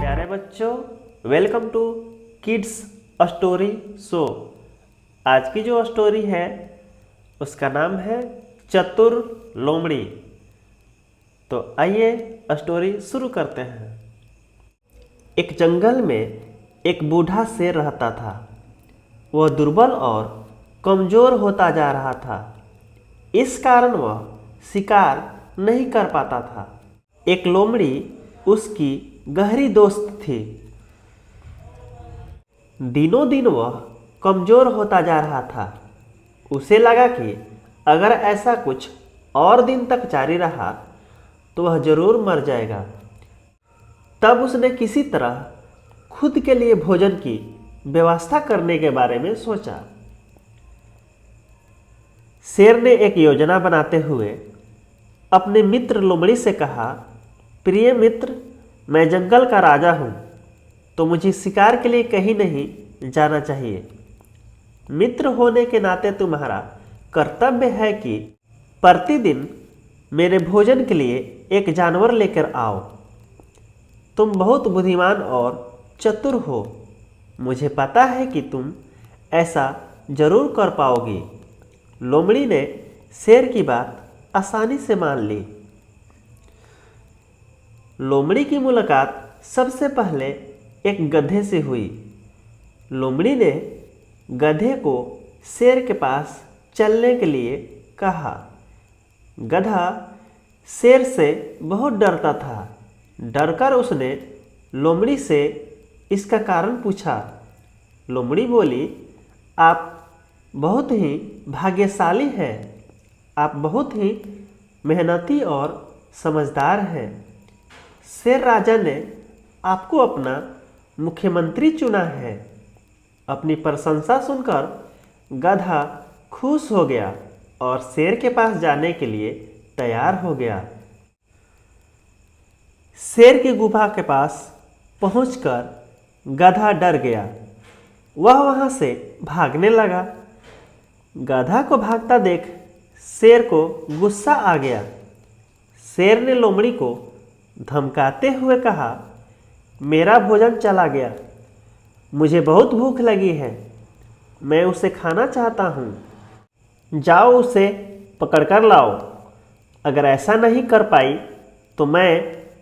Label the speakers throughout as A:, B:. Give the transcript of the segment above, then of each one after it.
A: प्यारे बच्चों, welcome to kids story show. आज की जो स्टोरी है उसका नाम है चतुर लोमड़ी। तो आइए स्टोरी शुरू करते हैं। एक जंगल में एक बूढ़ा शेर रहता था। वह दुर्बल और कमज़ोर होता जा रहा था। इस कारण वह शिकार नहीं कर पाता था। एक लोमड़ी उसकी गहरी दोस्त थी। दिनों दिन वह कमज़ोर होता जा रहा था। उसे लगा कि अगर ऐसा कुछ और दिन तक जारी रहा तो वह ज़रूर मर जाएगा। तब उसने किसी तरह खुद के लिए भोजन की व्यवस्था करने के बारे में सोचा। शेर ने एक योजना बनाते हुए अपने मित्र लोमड़ी से कहा, प्रिय मित्र, मैं जंगल का राजा हूँ, तो मुझे शिकार के लिए कहीं नहीं जाना चाहिए। मित्र होने के नाते तुम्हारा कर्तव्य है कि प्रतिदिन मेरे भोजन के लिए एक जानवर लेकर आओ। तुम बहुत बुद्धिमान और चतुर हो। मुझे पता है कि तुम ऐसा जरूर कर पाओगी। लोमड़ी ने शेर की बात आसानी से मान ली। लोमड़ी की मुलाकात सबसे पहले एक गधे से हुई। लोमड़ी ने गधे को शेर के पास चलने के लिए कहा। गधा शेर से बहुत डरता था। डरकर उसने लोमड़ी से इसका कारण पूछा। लोमड़ी बोली, आप बहुत ही भाग्यशाली हैं। आप बहुत ही मेहनती और समझदार हैं। शेर राजा ने आपको अपना मुख्यमंत्री चुना है। अपनी प्रशंसा सुनकर गधा खुश हो गया और शेर के पास जाने के लिए तैयार हो गया। शेर की गुफा के पास पहुंचकर गधा डर गया। वह वहां से भागने लगा। गधा को भागता देख शेर को गुस्सा आ गया। शेर ने लोमड़ी को धमकाते हुए कहा, मेरा भोजन चला गया। मुझे बहुत भूख लगी है। मैं उसे खाना चाहता हूँ। जाओ उसे पकड़कर लाओ। अगर ऐसा नहीं कर पाई तो मैं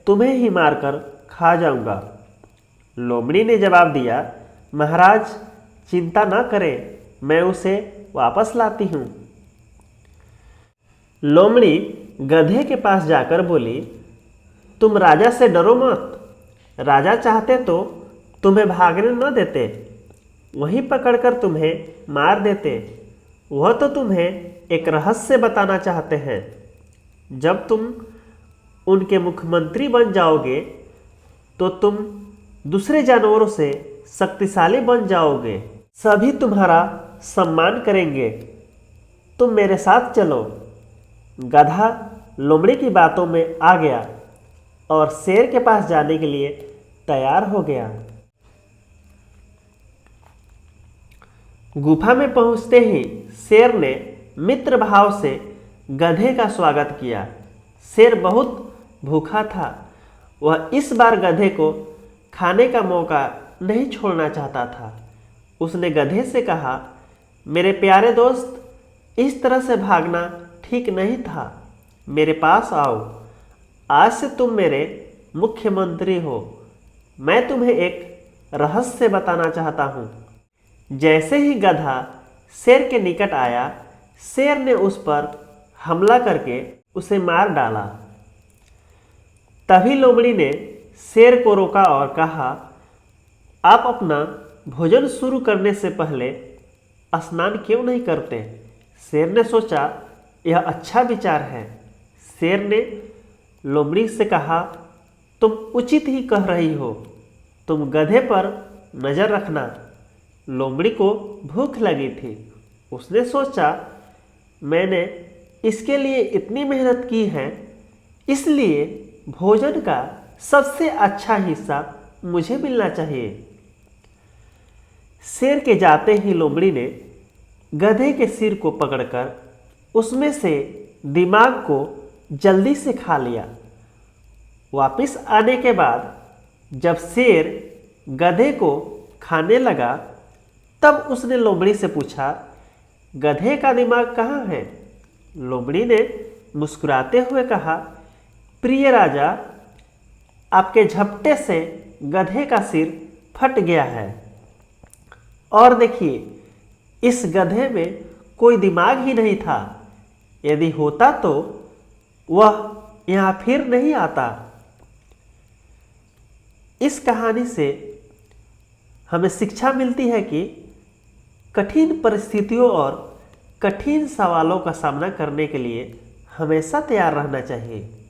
A: तुम्हें ही मारकर खा जाऊंगा। लोमड़ी ने जवाब दिया, महाराज चिंता न करें, मैं उसे वापस लाती हूँ। लोमड़ी गधे के पास जाकर बोली, तुम राजा से डरो मत। राजा चाहते तो तुम्हें भागने न देते, वहीं पकड़कर तुम्हें मार देते। वह तो तुम्हें एक रहस्य बताना चाहते हैं। जब तुम उनके मुख्यमंत्री बन जाओगे तो तुम दूसरे जानवरों से शक्तिशाली बन जाओगे। सभी तुम्हारा सम्मान करेंगे। तुम मेरे साथ चलो। गधा लोमड़ी की बातों में आ गया और शेर के पास जाने के लिए तैयार हो गया। गुफा में पहुंचते ही शेर ने मित्र भाव से गधे का स्वागत किया। शेर बहुत भूखा था। वह इस बार गधे को खाने का मौका नहीं छोड़ना चाहता था। उसने गधे से कहा, मेरे प्यारे दोस्त, इस तरह से भागना ठीक नहीं था। मेरे पास आओ। आज से तुम मेरे मुख्यमंत्री हो। मैं तुम्हें एक रहस्य बताना चाहता हूँ। जैसे ही गधा शेर के निकट आया, शेर ने उस पर हमला करके उसे मार डाला। तभी लोमड़ी ने शेर को रोका और कहा, आप अपना भोजन शुरू करने से पहले स्नान क्यों नहीं करते? शेर ने सोचा, यह अच्छा विचार है। शेर ने लोमड़ी से कहा, तुम उचित ही कह रही हो। तुम गधे पर नज़र रखना। लोमड़ी को भूख लगी थी। उसने सोचा, मैंने इसके लिए इतनी मेहनत की है, इसलिए भोजन का सबसे अच्छा हिस्सा मुझे मिलना चाहिए। शेर के जाते ही लोमड़ी ने गधे के सिर को पकड़कर उसमें से दिमाग को जल्दी से खा लिया। वापस आने के बाद जब शेर गधे को खाने लगा तब उसने लोमड़ी से पूछा, गधे का दिमाग कहाँ है? लोमड़ी ने मुस्कुराते हुए कहा, प्रिय राजा, आपके झपटे से गधे का सिर फट गया है। और देखिए, इस गधे में कोई दिमाग ही नहीं था। यदि होता तो वह यहाँ फिर नहीं आता। इस कहानी से हमें शिक्षा मिलती है कि कठिन परिस्थितियों और कठिन सवालों का सामना करने के लिए हमेशा तैयार रहना चाहिए।